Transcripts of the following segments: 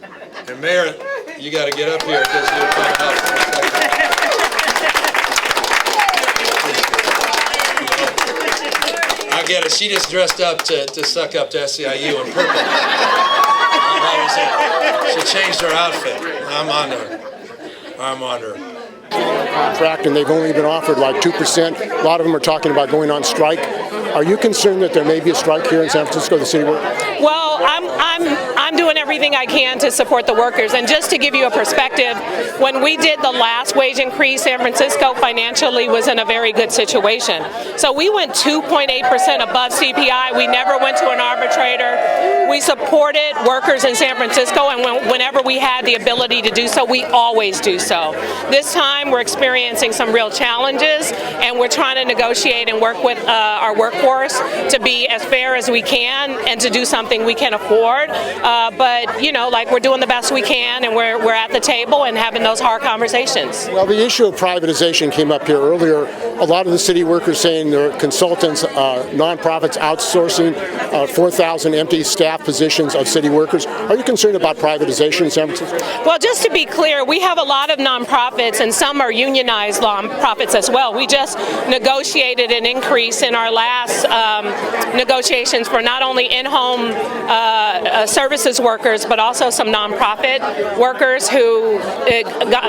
And Mayor, you got to get up here because you're trying to help. I get it. She just dressed up to suck up to SEIU in purple. She changed her outfit. I'm on her. Contract, and they've only been offered like 2%. A lot of them are talking about going on strike. Are you concerned that there may be a strike here in San Francisco, the city workers? Well, I'm doing everything I can to support the workers. And just to give you a perspective, when we did the last wage increase, San Francisco financially was in a very good situation. So we went 2.8% above CPI. We never went to an arbitrator. We supported workers in San Francisco, and whenever we had the ability to do so, we always do so. This time we're experiencing some real challenges, and we're trying to negotiate and work with our workforce to be as fair as we can and to do something we can afford. But, you know, like, we're doing the best we can, and we're at the table and having those hard conversations. Well, the issue of privatization came up here earlier. A lot of the city workers saying their consultants, nonprofits outsourcing 4,000 empty staff positions of city workers. Are you concerned about privatization in San Francisco? Well, just to be clear, we have a lot of nonprofits, and some are unionized nonprofits as well. We just negotiated an increase in our last negotiations for not only in-home services workers, but also some nonprofit workers who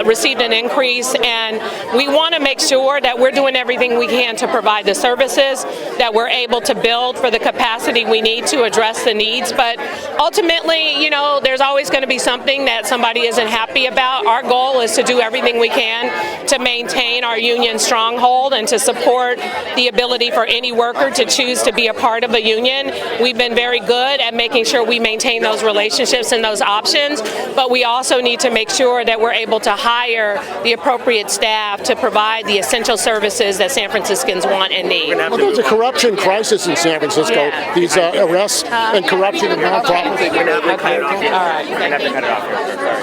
received an increase. And we want to make sure that we're doing everything we can to provide the services, that we're able to build for the capacity we need to address the needs. But ultimately, you know, there's always going to be something that somebody isn't happy about. Our goal is to do everything we can to maintain our union stronghold and to support the ability for any worker to choose to be a part of a union. We've been very good at making sure we maintain those relationships and those options, but we also need to make sure that we're able to hire the appropriate staff to provide the essential services that San Franciscans want and need. Well, there's a corruption crisis in San Francisco. Yeah. These arrests and corruption in nonprofits. Okay. All right. We're going to have to cut it off here. Sorry.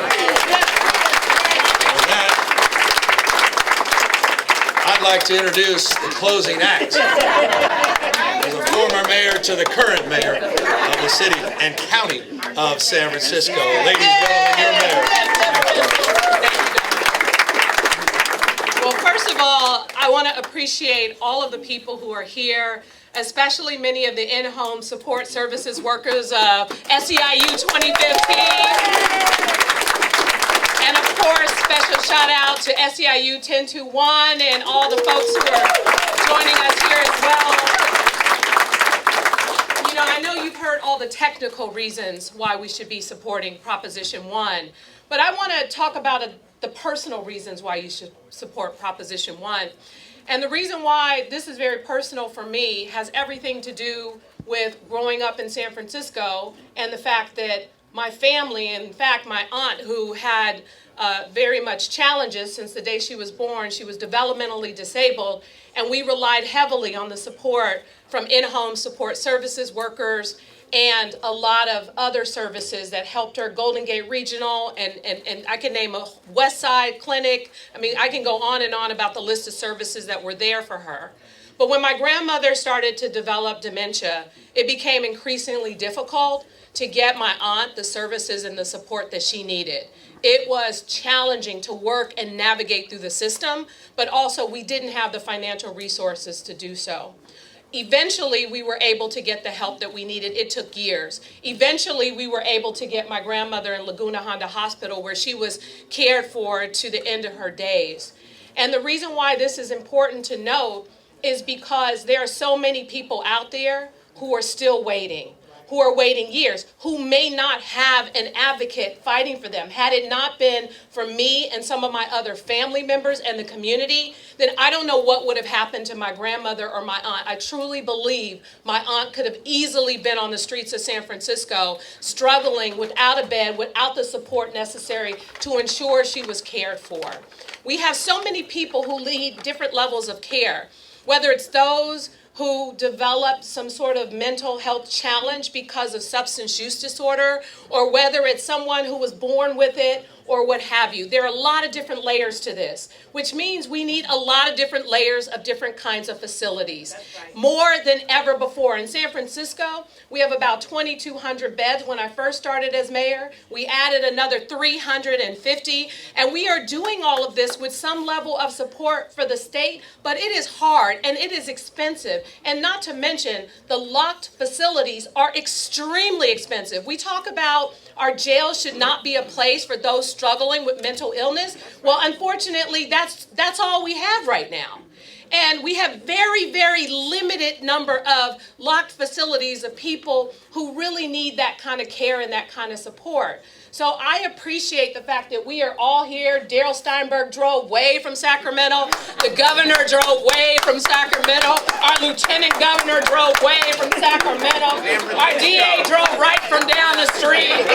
I'd like to introduce the closing act. As a former mayor to the current mayor of the city and county of San Francisco. Ladies and gentlemen, your mayor. Well, first of all, I want to appreciate all of the people who are here, especially many of the in-home support services workers of SEIU 2015. And of course, special shout out to SEIU 1021 and all the folks who are joining us here as well. You know, I know you've heard all the technical reasons why we should be supporting Proposition 1, but I want to talk about the personal reasons why you should support Proposition 1. And the reason why this is very personal for me has everything to do with growing up in San Francisco and the fact that my family, in fact, my aunt, who had very much challenges since the day she was born, she was developmentally disabled, and we relied heavily on the support from in-home support services workers and a lot of other services that helped her, Golden Gate Regional, and I can name a West Side Clinic. I mean, I can go on and on about the list of services that were there for her. But when my grandmother started to develop dementia, it became increasingly difficult to get my aunt the services and the support that she needed. It was challenging to work and navigate through the system, but also we didn't have the financial resources to do so. Eventually, we were able to get the help that we needed. It took years. Eventually, we were able to get my grandmother in Laguna Honda Hospital, where she was cared for to the end of her days. And the reason why this is important to note is because there are so many people out there who are still waiting, who are waiting years, who may not have an advocate fighting for them. Had it not been for me and some of my other family members and the community, then I don't know what would have happened to my grandmother or my aunt. I truly believe my aunt could have easily been on the streets of San Francisco, struggling without a bed, without the support necessary to ensure she was cared for. We have so many people who lead different levels of care, whether it's those who developed some sort of mental health challenge because of substance use disorder, or whether it's someone who was born with it, or what have you. There are a lot of different layers to this, which means we need a lot of different layers of different kinds of facilities. Right. More than ever before. In San Francisco, we have about 2,200 beds. When I first started as mayor, we added another 350, and we are doing all of this with some level of support for the state, but it is hard and it is expensive. And not to mention, the locked facilities are extremely expensive. We talk about our jails should not be a place for those struggling with mental illness. Well, unfortunately, that's all we have right now. And we have very, very limited number of locked facilities of people who really need that kind of care and that kind of support. So I appreciate the fact that we are all here. Darrell Steinberg drove way from Sacramento. The governor drove way from Sacramento. Our lieutenant governor drove way from Sacramento. Our DA drove right from down the street.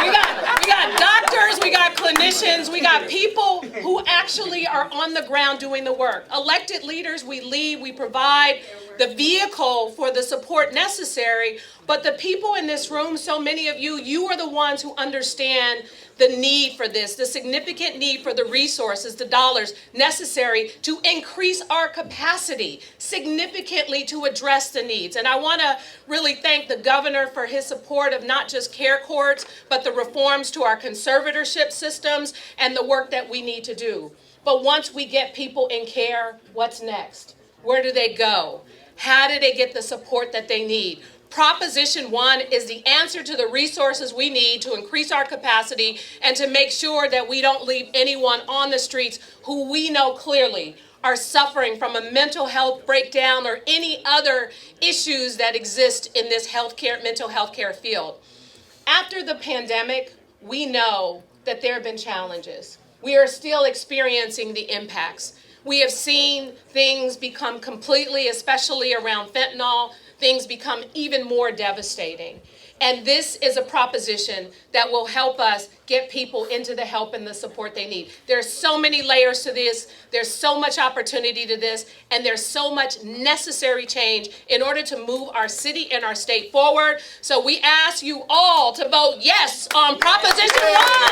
We got doctors, we got clinicians, we got people who actually are on the ground doing the work. Elected leaders, we lead, we provide the vehicle for the support necessary, but the people in this room, so many of you, you are the ones who understand the need for this, the significant need for the resources, the dollars necessary to increase our capacity significantly to address the needs. And I want to really thank the governor for his support of not just care courts, but the reforms to our conservatorship systems and the work that we need to do. But once we get people in care, what's next? Where do they go? How do they get the support that they need? Proposition 1 is the answer to the resources we need to increase our capacity and to make sure that we don't leave anyone on the streets who we know clearly are suffering from a mental health breakdown or any other issues that exist in this mental health care field. After the pandemic, we know that there have been challenges. We are still experiencing the impacts. We have seen things become completely, especially around fentanyl, things become even more devastating. And this is a proposition that will help us get people into the help and the support they need. There's so many layers to this. There's so much opportunity to this. And there's so much necessary change in order to move our city and our state forward. So we ask you all to vote yes on Proposition 1.